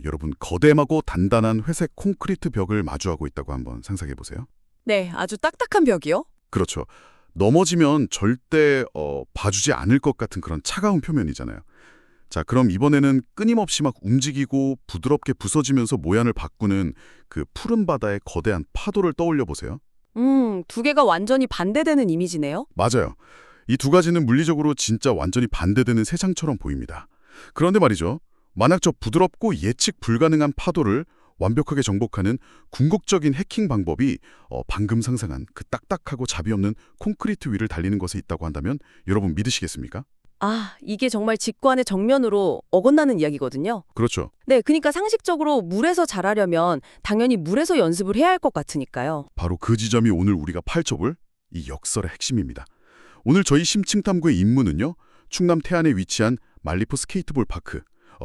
여러분 거대하고 단단한 회색 콘크리트 벽을 마주하고 있다고 한번 상상해 보세요. 네, 아주 딱딱한 벽이요? 그렇죠. 넘어지면 절대 봐주지 않을 것 같은 그런 차가운 표면이잖아요. 자, 그럼 이번에는 끊임없이 막 움직이고 부드럽게 부서지면서 모양을 바꾸는 그 푸른 바다의 거대한 파도를 떠올려 보세요. 두 개가 완전히 반대되는 이미지네요? 맞아요. 이 두 가지는 물리적으로 진짜 완전히 반대되는 세상처럼 보입니다. 그런데 말이죠. 만약 저 부드럽고 예측 불가능한 파도를 완벽하게 정복하는 궁극적인 해킹 방법이 방금 상상한 그 딱딱하고 잡이 없는 콘크리트 위를 달리는 것에 있다고 한다면 여러분 믿으시겠습니까? 아, 이게 정말 직관의 정면으로 어긋나는 이야기거든요. 그렇죠. 네, 그러니까 상식적으로 물에서 잘하려면 당연히 물에서 연습을 해야 할 것 같으니까요. 바로 그 지점이 오늘 우리가 파헤쳐볼 이 역설의 핵심입니다. 오늘 저희 심층탐구의 임무는요. 충남 태안에 위치한 말리포 스케이트볼 파크.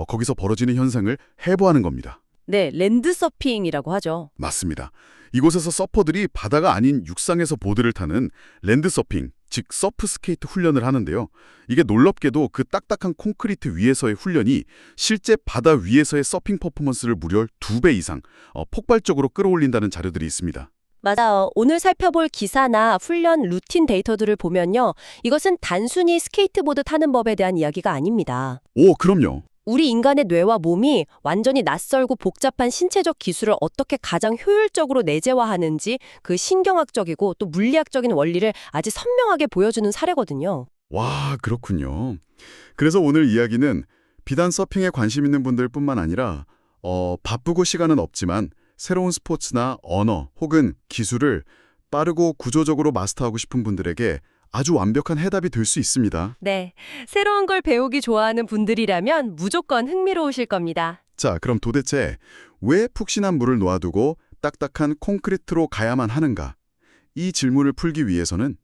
거기서 벌어지는 현상을 해부하는 겁니다. 네, 랜드서핑이라고 하죠. 맞습니다. 이곳에서 서퍼들이 바다가 아닌 육상에서 보드를 타는 랜드서핑, 즉 서프 스케이트 훈련을 하는데요. 이게 놀랍게도 그 딱딱한 콘크리트 위에서의 훈련이 실제 바다 위에서의 서핑 퍼포먼스를 무려 2배 이상 폭발적으로 끌어올린다는 자료들이 있습니다. 맞아요. 오늘 살펴볼 기사나 훈련 루틴 데이터들을 보면요. 이것은 단순히 스케이트보드 타는 법에 대한 이야기가 아닙니다. 오, 그럼요. 우리 인간의 뇌와 몸이 완전히 낯설고 복잡한 신체적 기술을 어떻게 가장 효율적으로 내재화하는지 그 신경학적이고 또 물리학적인 원리를 아주 선명하게 보여주는 사례거든요. 와, 그렇군요. 그래서 오늘 이야기는 비단 서핑에 관심 있는 분들뿐만 아니라 바쁘고 시간은 없지만 새로운 스포츠나 언어 혹은 기술을 빠르고 구조적으로 마스터하고 싶은 분들에게 아주 완벽한 해답이 될 수 있습니다. 네. 새로운 걸 배우기 좋아하는 분들이라면 무조건 흥미로우실 겁니다. 자, 그럼 도대체 왜 푹신한 물을 놓아두고 딱딱한 콘크리트로 가야만 하는가? 이 질문을 풀기 위해서는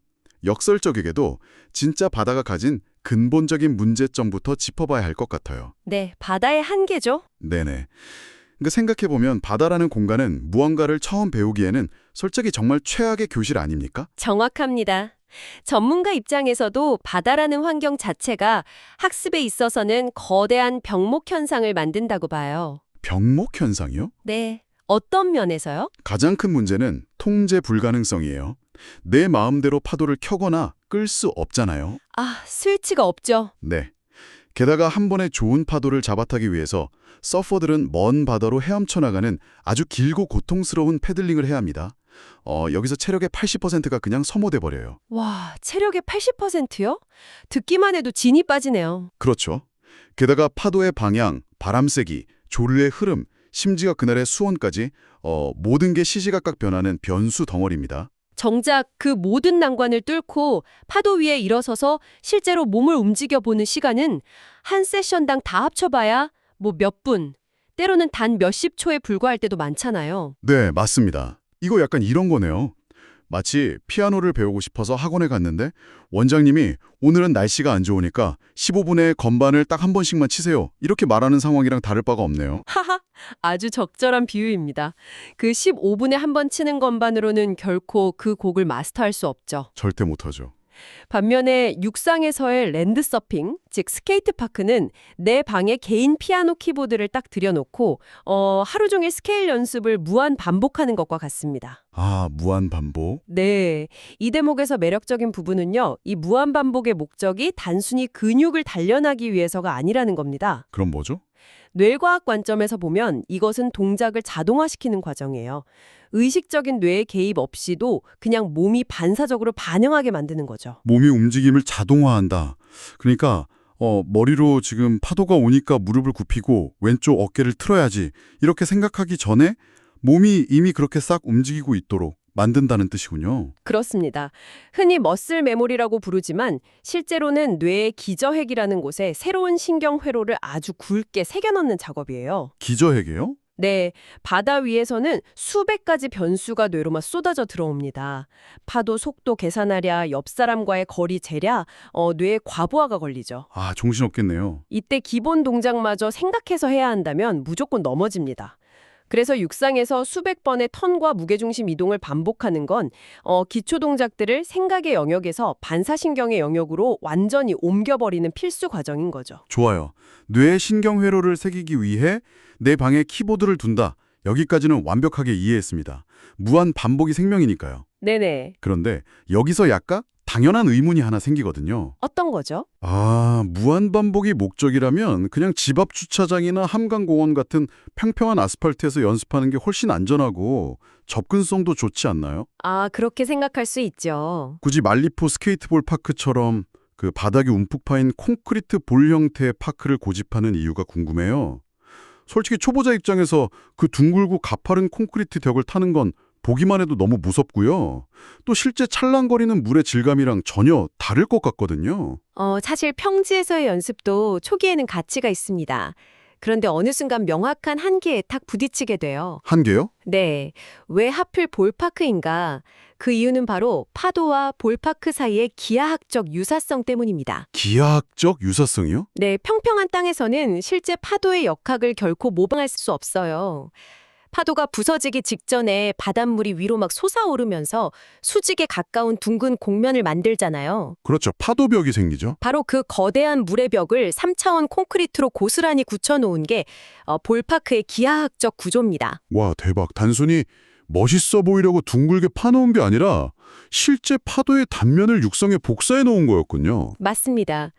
역설적이게도 진짜 바다가 가진 근본적인 문제점부터 짚어봐야 할 것 같아요. 네. 바다의 한계죠. 네네. 그러니까 생각해보면 바다라는 공간은 무언가를 처음 배우기에는 솔직히 정말 최악의 교실 아닙니까? 정확합니다. 전문가 입장에서도 바다라는 환경 자체가 학습에 있어서는 거대한 병목 현상을 만든다고 봐요. 병목 현상이요? 네. 어떤 면에서요? 가장 큰 문제는 통제 불가능성이에요. 내 마음대로 파도를 켜거나 끌 수 없잖아요. 아, 스위치가 없죠. 네. 게다가 한 번에 좋은 파도를 잡아타기 위해서 서퍼들은 먼 바다로 헤엄쳐 나가는 아주 길고 고통스러운 패들링을 해야 합니다. 여기서 체력의 80%가 그냥 소모돼 버려요. 와, 체력의 80%요? 듣기만 해도 진이 빠지네요. 그렇죠. 게다가 파도의 방향, 바람 세기, 조류의 흐름, 심지어 그날의 수온까지 모든 게 시시각각 변하는 변수 덩어리입니다. 정작 그 모든 난관을 뚫고 파도 위에 일어서서 실제로 몸을 움직여보는 시간은 한 세션당 다 합쳐봐야 뭐 몇 분, 때로는 단 몇십 초에 불과할 때도 많잖아요. 네, 맞습니다. 이거 약간 이런 거네요. 마치 피아노를 배우고 싶어서 학원에 갔는데 원장님이 오늘은 날씨가 안 좋으니까 15분에 건반을 딱 한 번씩만 치세요. 이렇게 말하는 상황이랑 다를 바가 없네요. 하하, 아주 적절한 비유입니다. 그 15분에 한 번 치는 건반으로는 결코 그 곡을 마스터할 수 없죠. 절대 못하죠. 반면에 육상에서의 랜드서핑, 즉 스케이트파크는 내 방에 개인 피아노 키보드를 딱 들여놓고 하루 종일 스케일 연습을 무한 반복하는 것과 같습니다. 아, 무한 반복. 네, 이 대목에서 매력적인 부분은요. 이 무한 반복의 목적이 단순히 근육을 단련하기 위해서가 아니라는 겁니다. 그럼 뭐죠? 뇌과학 관점에서 보면 이것은 동작을 자동화시키는 과정이에요. 의식적인 뇌의 개입 없이도 그냥 몸이 반사적으로 반응하게 만드는 거죠. 몸이 움직임을 자동화한다. 그러니까 머리로 지금 파도가 오니까 무릎을 굽히고 왼쪽 어깨를 틀어야지 이렇게 생각하기 전에 몸이 이미 그렇게 싹 움직이고 있도록 만든다는 뜻이군요. 그렇습니다. 흔히 머슬 메모리라고 부르지만 실제로는 뇌의 기저핵이라는 곳에 새로운 신경 회로를 아주 굵게 새겨넣는 작업이에요. 기저핵이요? 네, 바다 위에서는 수백 가지 변수가 뇌로만 쏟아져 들어옵니다. 파도 속도 계산하랴, 옆 사람과의 거리 재랴, 뇌에 과부하가 걸리죠. 아, 정신없겠네요. 이때 기본 동작마저 생각해서 해야 한다면 무조건 넘어집니다. 그래서 육상에서 수백 번의 턴과 무게중심 이동을 반복하는 건 기초 동작들을 생각의 영역에서 반사신경의 영역으로 완전히 옮겨버리는 필수 과정인 거죠. 좋아요. 뇌에 신경회로를 새기기 위해 내 방에 키보드를 둔다. 여기까지는 완벽하게 이해했습니다. 무한 반복이 생명이니까요. 네네. 그런데 여기서 약간 당연한 의문이 하나 생기거든요. 어떤 거죠? 아, 무한반복이 목적이라면 그냥 집 앞 주차장이나 한강공원 같은 평평한 아스팔트에서 연습하는 게 훨씬 안전하고 접근성도 좋지 않나요? 아, 그렇게 생각할 수 있죠. 굳이 말리포 스케이트볼 파크처럼 그 바닥이 움푹 파인 콘크리트 볼 형태의 파크를 고집하는 이유가 궁금해요. 솔직히 초보자 입장에서 그 둥글고 가파른 콘크리트 벽을 타는 건 보기만 해도 너무 무섭고요. 또 실제 찰랑거리는 물의 질감이랑 전혀 다를 것 같거든요. 사실 평지에서의 연습도 초기에는 가치가 있습니다. 그런데 어느 순간 명확한 한계에 탁 부딪히게 돼요. 한계요? 네. 왜 하필 볼파크인가? 그 이유는 바로 파도와 볼파크 사이의 기하학적 유사성 때문입니다. 기하학적 유사성이요? 네, 평평한 땅에서는 실제 파도의 역학을 결코 모방할 수 없어요. 파도가 부서지기 직전에 바닷물이 위로 막 솟아오르면서 수직에 가까운 둥근 곡면을 만들잖아요. 그렇죠. 파도벽이 생기죠. 바로 그 거대한 물의 벽을 3차원 콘크리트로 고스란히 굳혀놓은 게 볼파크의 기하학적 구조입니다. 와, 대박. 단순히 멋있어 보이려고 둥글게 파놓은 게 아니라 실제 파도의 단면을 육성에 복사해 놓은 거였군요. 맞습니다.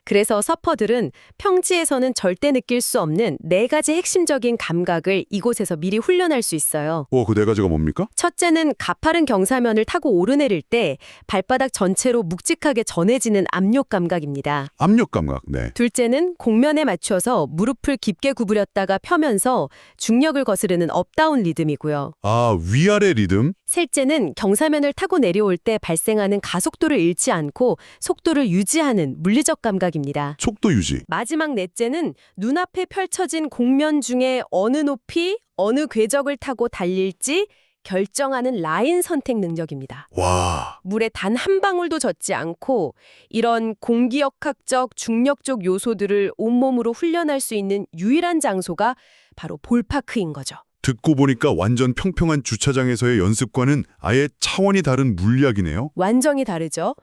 그래서 서퍼들은 평지에서는 절대 느낄 수 없는 4가지 핵심적인 감각을 이곳에서 미리 훈련할 수 있어요. 그 4가지가 뭡니까? 첫째는 가파른 경사면을 타고 오르내릴 때 발바닥 전체로 묵직하게 전해지는 압력 감각입니다. 압력 감각, 네. 둘째는 곡면에 맞춰서 무릎을 깊게 구부렸다가 펴면서 중력을 거스르는 업다운 리듬이고요. 아, 위아래 리듬? 셋째는 경사면을 타고 내려올 때 발생하는 가속도를 잃지 않고 속도를 유지하는 물리적 감각입니다. 속도 유지. 마지막 넷째는 눈앞에 펼쳐진 곡면 중에 어느 높이, 어느 궤적을 타고 달릴지 결정하는 라인 선택 능력입니다. 와, 물에 단 한 방울도 젖지 않고 이런 공기역학적, 중력적 요소들을 온몸으로 훈련할 수 있는 유일한 장소가 바로 볼파크인 거죠. 듣고 보니까 완전 평평한 주차장에서의 연습과는 아예 차원이 다른 물리학이네요. 완전히 다르죠.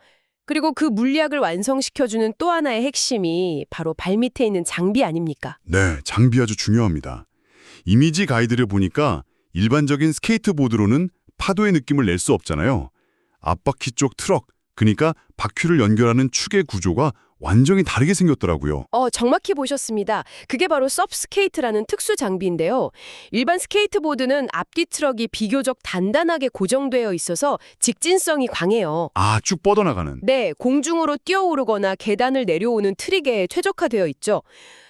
그리고 그 물리학을 완성시켜주는 또 하나의 핵심이 바로 발밑에 있는 장비 아닙니까? 네, 장비 아주 중요합니다. 이미지 가이드를 보니까 일반적인 스케이트보드로는 파도의 느낌을 낼 수 없잖아요. 앞바퀴 쪽 트럭, 그러니까 바퀴를 연결하는 축의 구조가 완전히 다르게 생겼더라고요. 정확히 보셨습니다. 그게 바로 서브스케이트라는 특수 장비인데요. 일반 스케이트보드는 앞뒤 트럭이 비교적 단단하게 고정되어 있어서 직진성이 강해요. 아, 쭉 뻗어나가는. 네, 공중으로 뛰어오르거나 계단을 내려오는 트릭에 최적화되어 있죠.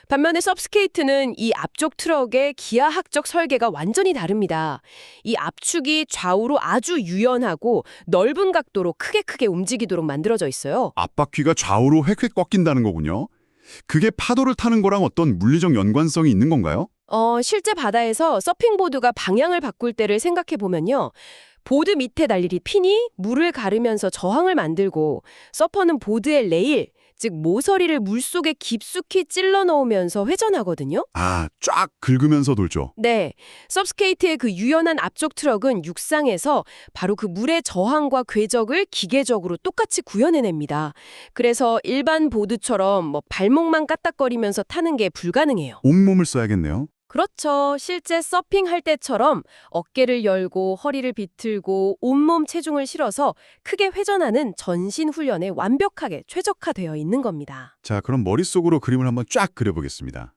반면에 서브스케이트는 이 앞쪽 트럭의 기하학적 설계가 완전히 다릅니다. 이 앞축이 좌우로 아주 유연하고 넓은 각도로 크게 움직이도록 만들어져 있어요. 앞바퀴가 좌우로 획획 꺾인다는 거군요. 그게 파도를 타는 거랑 어떤 물리적 연관성이 있는 건가요? 실제 바다에서 서핑보드가 방향을 바꿀 때를 생각해 보면요. 보드 밑에 달린 핀이 물을 가르면서 저항을 만들고 서퍼는 보드의 레일, 즉 모서리를 물속에 깊숙이 찔러 넣으면서 회전하거든요. 아, 쫙 긁으면서 돌죠. 네, 서브스케이트의 그 유연한 앞쪽 트럭은 육상에서 바로 그 물의 저항과 궤적을 기계적으로 똑같이 구현해냅니다. 그래서 일반 보드처럼 발목만 까딱거리면서 타는 게 불가능해요. 온몸을 써야겠네요. 그렇죠. 실제 서핑할 때처럼 어깨를 열고 허리를 비틀고 온몸 체중을 실어서 크게 회전하는 전신 훈련에 완벽하게 최적화되어 있는 겁니다. 자, 그럼 머릿속으로 그림을 한번 쫙 그려보겠습니다.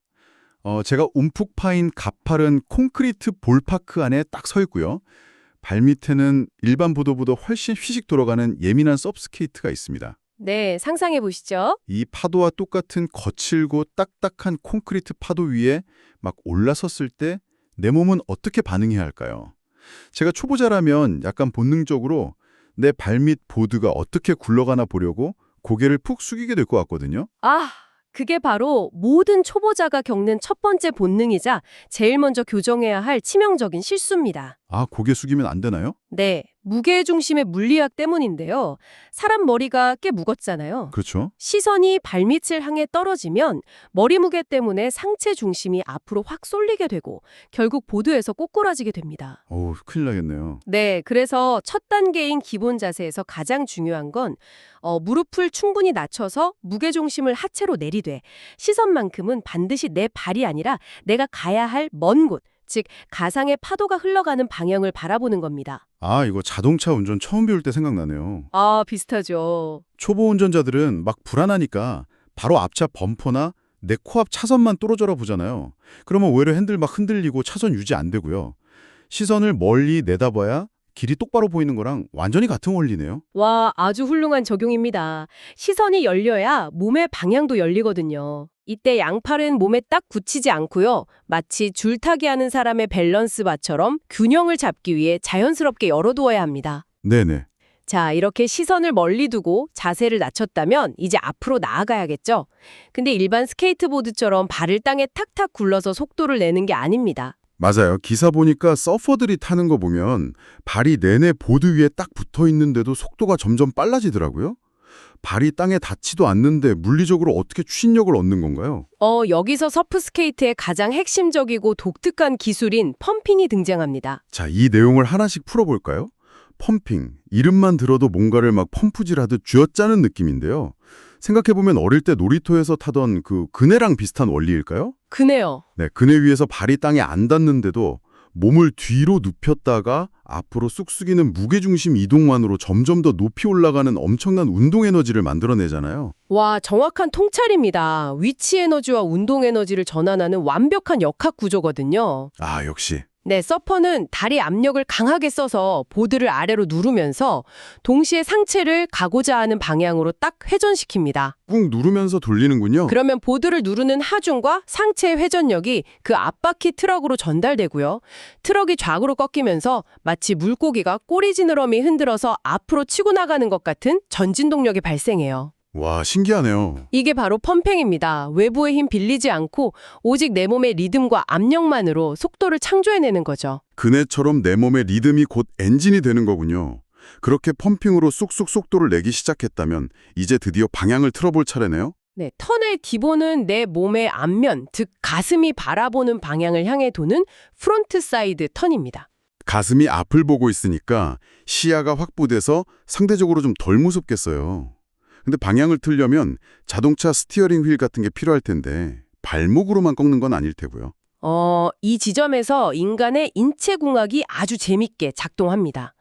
제가 움푹 파인 가파른 콘크리트 볼파크 안에 딱 서 있고요. 발밑에는 일반 보도보다 훨씬 휘식 돌아가는 예민한 서브스케이트가 있습니다. 네, 상상해 보시죠. 이 파도와 똑같은 거칠고 딱딱한 콘크리트 파도 위에 막 올라섰을 때 내 몸은 어떻게 반응해야 할까요? 제가 초보자라면 약간 본능적으로 내 발밑 보드가 어떻게 굴러가나 보려고 고개를 푹 숙이게 될 것 같거든요. 그게 바로 모든 초보자가 겪는 첫 번째 본능이자 제일 먼저 교정해야 할 치명적인 실수입니다. 아, 고개 숙이면 안 되나요? 네, 무게 중심의 물리학 때문인데요. 사람 머리가 꽤 무겁잖아요. 그렇죠. 시선이 발밑을 향해 떨어지면 머리 무게 때문에 상체 중심이 앞으로 확 쏠리게 되고 결국 보드에서 꼬꾸라지게 됩니다. 어우, 큰일 나겠네요. 네, 그래서 첫 단계인 기본 자세에서 가장 중요한 건 무릎을 충분히 낮춰서 무게 중심을 하체로 내리되 시선만큼은 반드시 내 발이 아니라 내가 가야 할 먼 곳, 즉 가상의 파도가 흘러가는 방향을 바라보는 겁니다. 아, 이거 자동차 운전 처음 배울 때 생각나네요. 아, 비슷하죠. 초보 운전자들은 막 불안하니까 바로 앞차 범퍼나 내 코앞 차선만 뚫어져라 보잖아요. 그러면 오히려 핸들 막 흔들리고 차선 유지 안 되고요. 시선을 멀리 내다봐야 길이 똑바로 보이는 거랑 완전히 같은 원리네요. 와, 아주 훌륭한 적용입니다. 시선이 열려야 몸의 방향도 열리거든요. 이때 양팔은 몸에 딱 굳히지 않고요. 마치 줄타기 하는 사람의 밸런스 바처럼 균형을 잡기 위해 자연스럽게 열어두어야 합니다. 네네. 자, 이렇게 시선을 멀리 두고 자세를 낮췄다면 이제 앞으로 나아가야겠죠? 근데 일반 스케이트보드처럼 발을 땅에 탁탁 굴러서 속도를 내는 게 아닙니다. 맞아요. 기사 보니까 서퍼들이 타는 거 보면 발이 내내 보드 위에 딱 붙어 있는데도 속도가 점점 빨라지더라고요. 발이 땅에 닿지도 않는데 물리적으로 어떻게 추진력을 얻는 건가요? 여기서 서프스케이트의 가장 핵심적이고 독특한 기술인 펌핑이 등장합니다. 자, 이 내용을 하나씩 풀어볼까요? 펌핑, 이름만 들어도 뭔가를 막 펌프질하듯 쥐어짜는 느낌인데요. 생각해보면 어릴 때 놀이터에서 타던 그 그네랑 비슷한 원리일까요? 그네요. 네, 그네 위에서 발이 땅에 안 닿는데도 몸을 뒤로 눕혔다가 앞으로 쑥쑥이는 무게중심 이동만으로 점점 더 높이 올라가는 엄청난 운동 에너지를 만들어내잖아요. 와, 정확한 통찰입니다. 위치 에너지와 운동 에너지를 전환하는 완벽한 역학 구조거든요. 아, 역시. 네, 서퍼는 다리 압력을 강하게 써서 보드를 아래로 누르면서 동시에 상체를 가고자 하는 방향으로 딱 회전시킵니다. 꾹 누르면서 돌리는군요. 그러면 보드를 누르는 하중과 상체의 회전력이 그 앞바퀴 트럭으로 전달되고요. 트럭이 좌우로 꺾이면서 마치 물고기가 꼬리 지느러미 흔들어서 앞으로 치고 나가는 것 같은 전진 동력이 발생해요. 와, 신기하네요. 이게 바로 펌핑입니다. 외부의 힘 빌리지 않고 오직 내 몸의 리듬과 압력만으로 속도를 창조해내는 거죠. 그네처럼 내 몸의 리듬이 곧 엔진이 되는 거군요. 그렇게 펌핑으로 쑥쑥 속도를 내기 시작했다면 이제 드디어 방향을 틀어볼 차례네요. 네, 턴의 기본은 내 몸의 앞면, 즉 가슴이 바라보는 방향을 향해 도는 프론트 사이드 턴입니다. 가슴이 앞을 보고 있으니까 시야가 확보돼서 상대적으로 좀 덜 무섭겠어요. 근데 방향을 틀려면 자동차 스티어링 휠 같은 게 필요할 텐데 발목으로만 꺾는 건 아닐 테고요. 이 지점에서 인간의 인체공학이 아주 재밌게 작동합니다.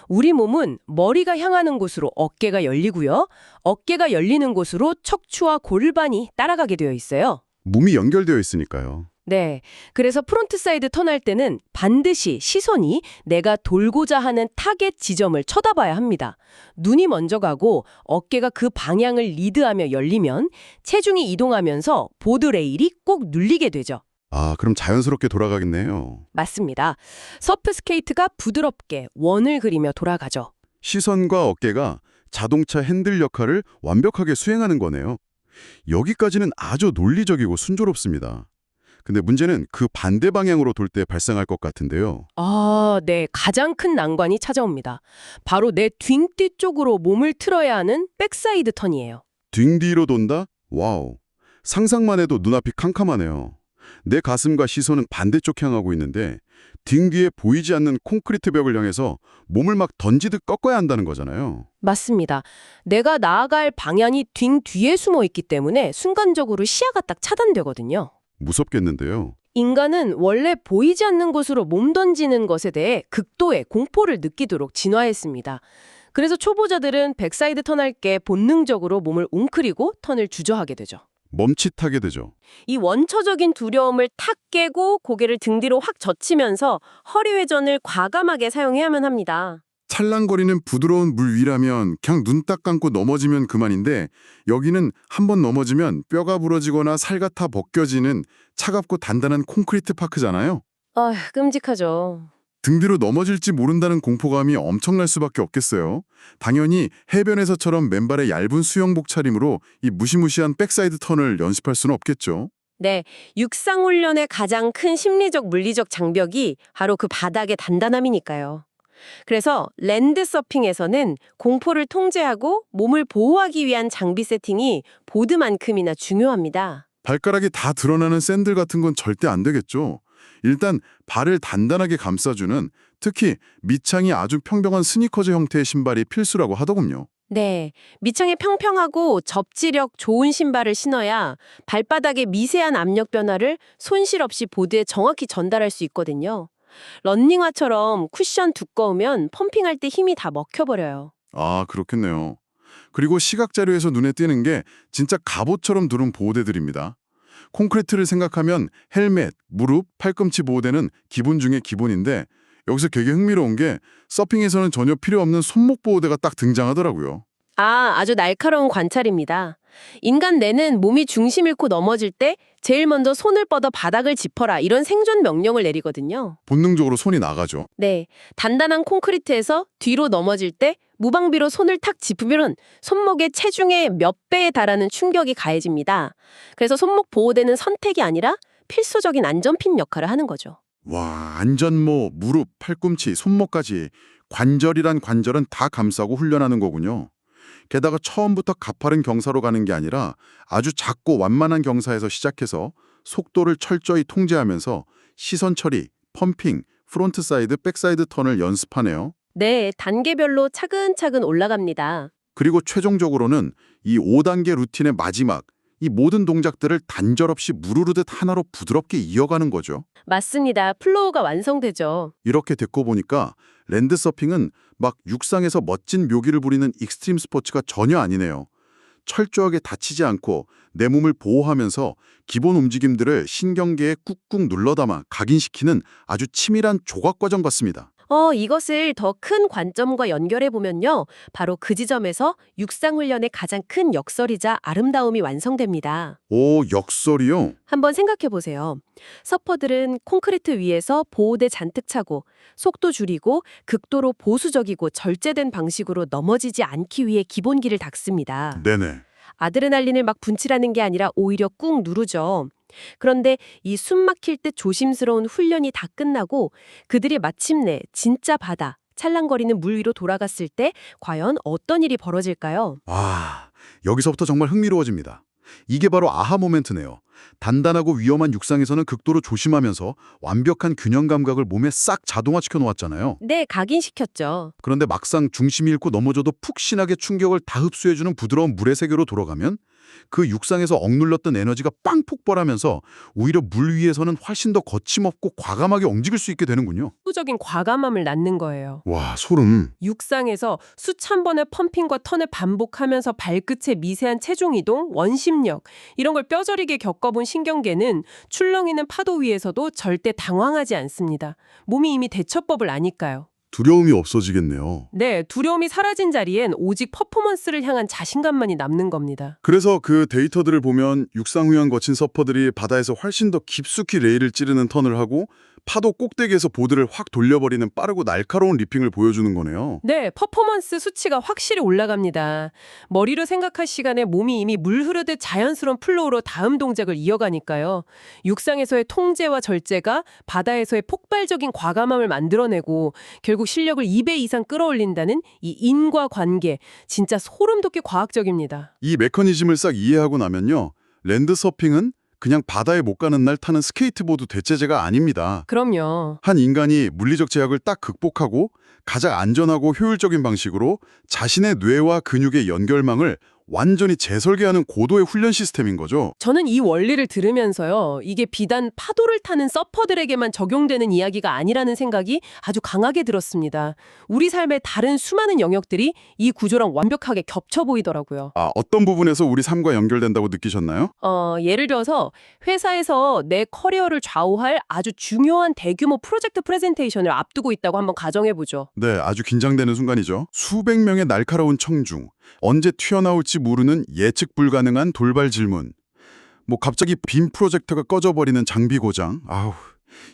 우리 몸은 머리가 향하는 곳으로 어깨가 열리고요. 어깨가 열리는 곳으로 척추와 골반이 따라가게 되어 있어요. 몸이 연결되어 있으니까요. 네. 그래서 프론트 사이드 턴할 때는 반드시 시선이 내가 돌고자 하는 타겟 지점을 쳐다봐야 합니다. 눈이 먼저 가고 어깨가 그 방향을 리드하며 열리면 체중이 이동하면서 보드 레일이 꼭 눌리게 되죠. 아, 그럼 자연스럽게 돌아가겠네요. 맞습니다. 서프 스케이트가 부드럽게 원을 그리며 돌아가죠. 시선과 어깨가 자동차 핸들 역할을 완벽하게 수행하는 거네요. 여기까지는 아주 논리적이고 순조롭습니다. 근데 문제는 그 반대 방향으로 돌 때 발생할 것 같은데요. 네. 가장 큰 난관이 찾아옵니다. 바로 내 뒷뒤 쪽으로 몸을 틀어야 하는 백사이드 턴이에요. 등 뒤로 돈다? 와우. 상상만 해도 눈앞이 캄캄하네요. 내 가슴과 시선은 반대쪽 향하고 있는데 등 뒤에 보이지 않는 콘크리트 벽을 향해서 몸을 막 던지듯 꺾어야 한다는 거잖아요. 맞습니다. 내가 나아갈 방향이 뒤에 숨어 있기 때문에 순간적으로 시야가 딱 차단되거든요. 무섭겠는데요. 인간은 원래 보이지 않는 곳으로 몸 던지는 것에 대해 극도의 공포를 느끼도록 진화했습니다. 그래서 초보자들은 백사이드 턴할 게 본능적으로 몸을 웅크리고 턴을 주저하게 되죠. 멈칫하게 되죠. 이 원초적인 두려움을 탁 깨고 고개를 등 뒤로 확 젖히면서 허리 회전을 과감하게 사용해야만 합니다. 찰랑거리는 부드러운 물 위라면 그냥 눈 딱 감고 넘어지면 그만인데 여기는 한번 넘어지면 뼈가 부러지거나 살 같아 벗겨지는 차갑고 단단한 콘크리트 파크잖아요. 끔찍하죠. 등 뒤로 넘어질지 모른다는 공포감이 엄청날 수밖에 없겠어요. 당연히 해변에서처럼 맨발의 얇은 수영복 차림으로 이 무시무시한 백사이드 턴을 연습할 수는 없겠죠. 네, 육상훈련의 가장 큰 심리적 물리적 장벽이 바로 그 바닥의 단단함이니까요. 그래서 랜드 서핑에서는 공포를 통제하고 몸을 보호하기 위한 장비 세팅이 보드만큼이나 중요합니다. 발가락이 다 드러나는 샌들 같은 건 절대 안 되겠죠. 일단 발을 단단하게 감싸주는, 특히 밑창이 아주 평평한 스니커즈 형태의 신발이 필수라고 하더군요. 네, 밑창이 평평하고 접지력 좋은 신발을 신어야 발바닥의 미세한 압력 변화를 손실 없이 보드에 정확히 전달할 수 있거든요. 런닝화처럼 쿠션 두꺼우면 펌핑할 때 힘이 다 먹혀버려요. 아, 그렇겠네요. 그리고 시각 자료에서 눈에 띄는 게 진짜 갑옷처럼 두른 보호대들입니다. 콘크리트를 생각하면 헬멧, 무릎, 팔꿈치 보호대는 기본 중에 기본인데 여기서 되게 흥미로운 게 서핑에서는 전혀 필요 없는 손목 보호대가 딱 등장하더라고요. 아주 날카로운 관찰입니다. 인간 뇌는 몸이 중심 잃고 넘어질 때 제일 먼저 손을 뻗어 바닥을 짚어라 이런 생존 명령을 내리거든요. 본능적으로 손이 나가죠. 네, 단단한 콘크리트에서 뒤로 넘어질 때 무방비로 손을 탁 짚으면 손목의 체중의 몇 배에 달하는 충격이 가해집니다. 그래서 손목 보호대는 선택이 아니라 필수적인 안전핀 역할을 하는 거죠. 와, 안전모, 무릎, 팔꿈치, 손목까지 관절이란 관절은 다 감싸고 훈련하는 거군요. 게다가 처음부터 가파른 경사로 가는 게 아니라 아주 작고 완만한 경사에서 시작해서 속도를 철저히 통제하면서 시선 처리, 펌핑, 프론트 사이드, 백사이드 턴을 연습하네요. 네, 단계별로 차근차근 올라갑니다. 그리고 최종적으로는 이 5단계 루틴의 마지막, 이 모든 동작들을 단절없이 무르르듯 하나로 부드럽게 이어가는 거죠. 맞습니다. 플로우가 완성되죠. 이렇게 듣고 보니까 랜드 서핑은 막 육상에서 멋진 묘기를 부리는 익스트림 스포츠가 전혀 아니네요. 철저하게 다치지 않고 내 몸을 보호하면서 기본 움직임들을 신경계에 꾹꾹 눌러담아 각인시키는 아주 치밀한 조각 과정 같습니다. 이것을 더 큰 관점과 연결해 보면요. 바로 그 지점에서 육상훈련의 가장 큰 역설이자 아름다움이 완성됩니다. 오, 역설이요? 한번 생각해 보세요. 서퍼들은 콘크리트 위에서 보호대 잔뜩 차고 속도 줄이고 극도로 보수적이고 절제된 방식으로 넘어지지 않기 위해 기본기를 닦습니다. 네네. 아드레날린을 막 분출하는 게 아니라 오히려 꾹 누르죠. 그런데 이 숨 막힐 때 조심스러운 훈련이 다 끝나고 그들이 마침내 진짜 바다, 찰랑거리는 물 위로 돌아갔을 때 과연 어떤 일이 벌어질까요? 아, 여기서부터 정말 흥미로워집니다. 이게 바로 아하 모멘트네요. 단단하고 위험한 육상에서는 극도로 조심하면서 완벽한 균형 감각을 몸에 싹 자동화시켜 놓았잖아요. 네, 각인시켰죠. 그런데 막상 중심이 잃고 넘어져도 푹신하게 충격을 다 흡수해주는 부드러운 물의 세계로 돌아가면 그 육상에서 억눌렸던 에너지가 빵 폭발하면서 오히려 물 위에서는 훨씬 더 거침없고 과감하게 움직일 수 있게 되는군요. 수적인 과감함을 낳는 거예요. 와, 소름. 육상에서 수천 번의 펌핑과 턴을 반복하면서 발끝의 미세한 체중 이동, 원심력 이런 걸 뼈저리게 겪어본 신경계는 출렁이는 파도 위에서도 절대 당황하지 않습니다. 몸이 이미 대처법을 아니까요. 두려움이 없어지겠네요. 네, 두려움이 사라진 자리엔 오직 퍼포먼스를 향한 자신감만이 남는 겁니다. 그래서 그 데이터들을 보면 육상 훈련 거친 서퍼들이 바다에서 훨씬 더 깊숙이 레일을 찌르는 턴을 하고 파도 꼭대기에서 보드를 확 돌려버리는 빠르고 날카로운 리핑을 보여주는 거네요. 네, 퍼포먼스 수치가 확실히 올라갑니다. 머리로 생각할 시간에 몸이 이미 물 흐르듯 자연스러운 플로우로 다음 동작을 이어가니까요. 육상에서의 통제와 절제가 바다에서의 폭발적인 과감함을 만들어내고 결국 실력을 2배 이상 끌어올린다는 이 인과관계, 진짜 소름 돋게 과학적입니다. 이 메커니즘을 싹 이해하고 나면요. 랜드 서핑은 그냥 바다에 못 가는 날 타는 스케이트보드 대체제가 아닙니다. 그럼요. 한 인간이 물리적 제약을 딱 극복하고 가장 안전하고 효율적인 방식으로 자신의 뇌와 근육의 연결망을 완전히 재설계하는 고도의 훈련 시스템인 거죠. 저는 이 원리를 들으면서요. 이게 비단 파도를 타는 서퍼들에게만 적용되는 이야기가 아니라는 생각이 아주 강하게 들었습니다. 우리 삶의 다른 수많은 영역들이 이 구조랑 완벽하게 겹쳐 보이더라고요. 아, 어떤 부분에서 우리 삶과 연결된다고 느끼셨나요? 예를 들어서 회사에서 내 커리어를 좌우할 아주 중요한 대규모 프로젝트 프레젠테이션을 앞두고 있다고 한번 가정해보죠. 네, 아주 긴장되는 순간이죠. 수백 명의 날카로운 청중, 언제 튀어나올지 모르는 예측 불가능한 돌발 질문, 갑자기 빔 프로젝터가 꺼져버리는 장비 고장,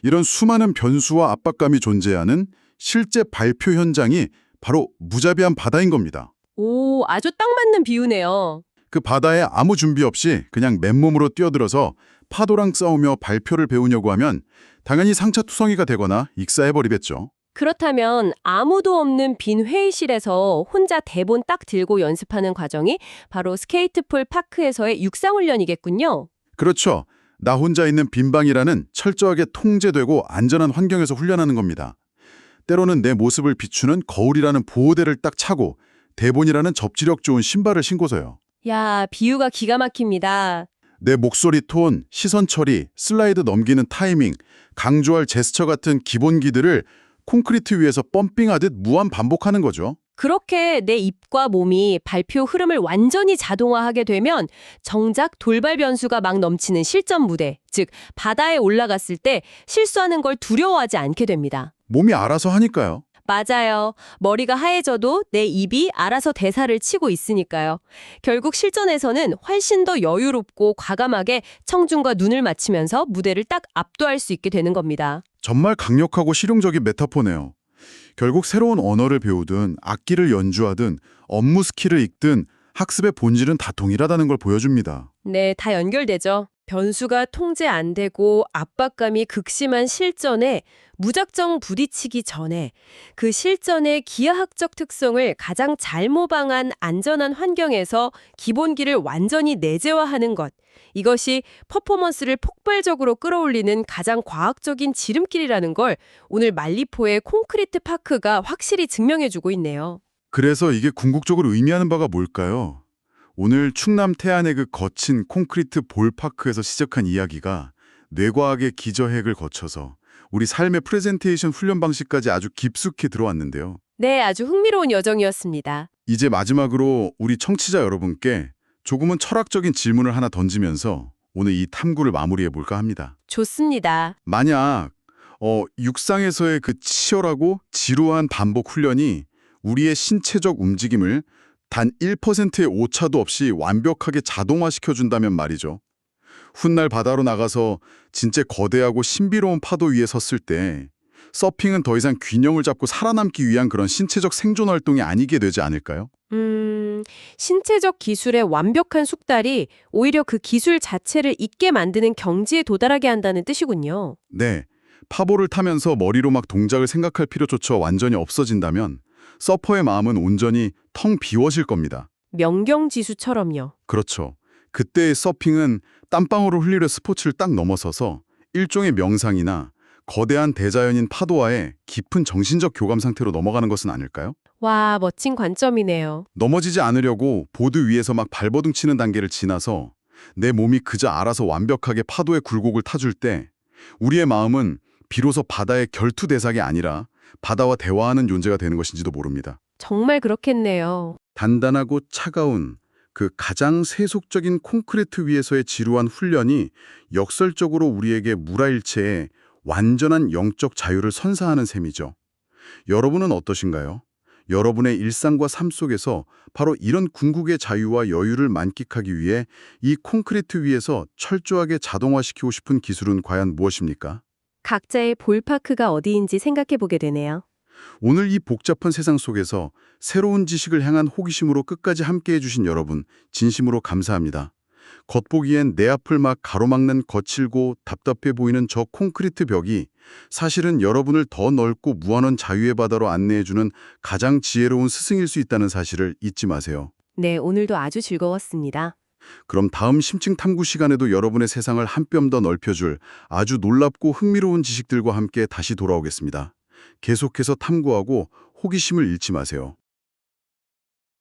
이런 수많은 변수와 압박감이 존재하는 실제 발표 현장이 바로 무자비한 바다인 겁니다. 오, 아주 딱 맞는 비유네요. 그 바다에 아무 준비 없이 그냥 맨몸으로 뛰어들어서 파도랑 싸우며 발표를 배우려고 하면 당연히 상처투성이가 되거나 익사해버리겠죠. 그렇다면 아무도 없는 빈 회의실에서 혼자 대본 딱 들고 연습하는 과정이 바로 스케이트풀 파크에서의 육상훈련이겠군요. 그렇죠. 나 혼자 있는 빈방이라는 철저하게 통제되고 안전한 환경에서 훈련하는 겁니다. 때로는 내 모습을 비추는 거울이라는 보호대를 딱 차고 대본이라는 접지력 좋은 신발을 신고서요. 야, 비유가 기가 막힙니다. 내 목소리 톤, 시선 처리, 슬라이드 넘기는 타이밍, 강조할 제스처 같은 기본기들을 콘크리트 위에서 펌핑하듯 무한 반복하는 거죠. 그렇게 내 입과 몸이 발표 흐름을 완전히 자동화하게 되면 정작 돌발 변수가 막 넘치는 실전 무대, 즉 바다에 올라갔을 때 실수하는 걸 두려워하지 않게 됩니다. 몸이 알아서 하니까요. 맞아요. 머리가 하얘져도 내 입이 알아서 대사를 치고 있으니까요. 결국 실전에서는 훨씬 더 여유롭고 과감하게 청중과 눈을 맞추면서 무대를 딱 압도할 수 있게 되는 겁니다. 정말 강력하고 실용적인 메타포네요. 결국 새로운 언어를 배우든 악기를 연주하든 업무 스킬을 익든 학습의 본질은 다 동일하다는 걸 보여줍니다. 네, 다 연결되죠. 변수가 통제 안 되고 압박감이 극심한 실전에 무작정 부딪히기 전에 그 실전의 기하학적 특성을 가장 잘 모방한 안전한 환경에서 기본기를 완전히 내재화하는 것. 이것이 퍼포먼스를 폭발적으로 끌어올리는 가장 과학적인 지름길이라는 걸 오늘 말리포의 콘크리트 파크가 확실히 증명해주고 있네요. 그래서 이게 궁극적으로 의미하는 바가 뭘까요? 오늘 충남 태안의 그 거친 콘크리트 볼파크에서 시작한 이야기가 뇌과학의 기저핵을 거쳐서 우리 삶의 프레젠테이션 훈련 방식까지 아주 깊숙이 들어왔는데요. 네, 아주 흥미로운 여정이었습니다. 이제 마지막으로 우리 청취자 여러분께 조금은 철학적인 질문을 하나 던지면서 오늘 이 탐구를 마무리해볼까 합니다. 좋습니다. 만약 육상에서의 그 치열하고 지루한 반복 훈련이 우리의 신체적 움직임을 단 1%의 오차도 없이 완벽하게 자동화시켜준다면 말이죠. 훗날 바다로 나가서 진짜 거대하고 신비로운 파도 위에 섰을 때 서핑은 더 이상 균형을 잡고 살아남기 위한 그런 신체적 생존 활동이 아니게 되지 않을까요? 신체적 기술의 완벽한 숙달이 오히려 그 기술 자체를 잊게 만드는 경지에 도달하게 한다는 뜻이군요. 네, 파보를 타면서 머리로 막 동작을 생각할 필요조차 완전히 없어진다면 서퍼의 마음은 온전히 텅 비워질 겁니다. 명경지수처럼요. 그렇죠. 그때의 서핑은 땀방울을 흘리려 스포츠를 딱 넘어서서 일종의 명상이나 거대한 대자연인 파도와의 깊은 정신적 교감 상태로 넘어가는 것은 아닐까요? 와, 멋진 관점이네요. 넘어지지 않으려고 보드 위에서 막 발버둥 치는 단계를 지나서 내 몸이 그저 알아서 완벽하게 파도의 굴곡을 타줄 때 우리의 마음은 비로소 바다의 결투 대상이 아니라 바다와 대화하는 존재가 되는 것인지도 모릅니다. 정말 그렇겠네요. 단단하고 차가운 그 가장 세속적인 콘크리트 위에서의 지루한 훈련이 역설적으로 우리에게 무라일체의 완전한 영적 자유를 선사하는 셈이죠. 여러분은 어떠신가요? 여러분의 일상과 삶 속에서 바로 이런 궁극의 자유와 여유를 만끽하기 위해 이 콘크리트 위에서 철저하게 자동화시키고 싶은 기술은 과연 무엇입니까? 각자의 볼파크가 어디인지 생각해보게 되네요. 오늘 이 복잡한 세상 속에서 새로운 지식을 향한 호기심으로 끝까지 함께해 주신 여러분 진심으로 감사합니다. 겉보기엔 내 앞을 막 가로막는 거칠고 답답해 보이는 저 콘크리트 벽이 사실은 여러분을 더 넓고 무한한 자유의 바다로 안내해주는 가장 지혜로운 스승일 수 있다는 사실을 잊지 마세요. 네, 오늘도 아주 즐거웠습니다. 그럼 다음 심층 탐구 시간에도 여러분의 세상을 한 뼘 더 넓혀줄 아주 놀랍고 흥미로운 지식들과 함께 다시 돌아오겠습니다. 계속해서 탐구하고 호기심을 잃지 마세요.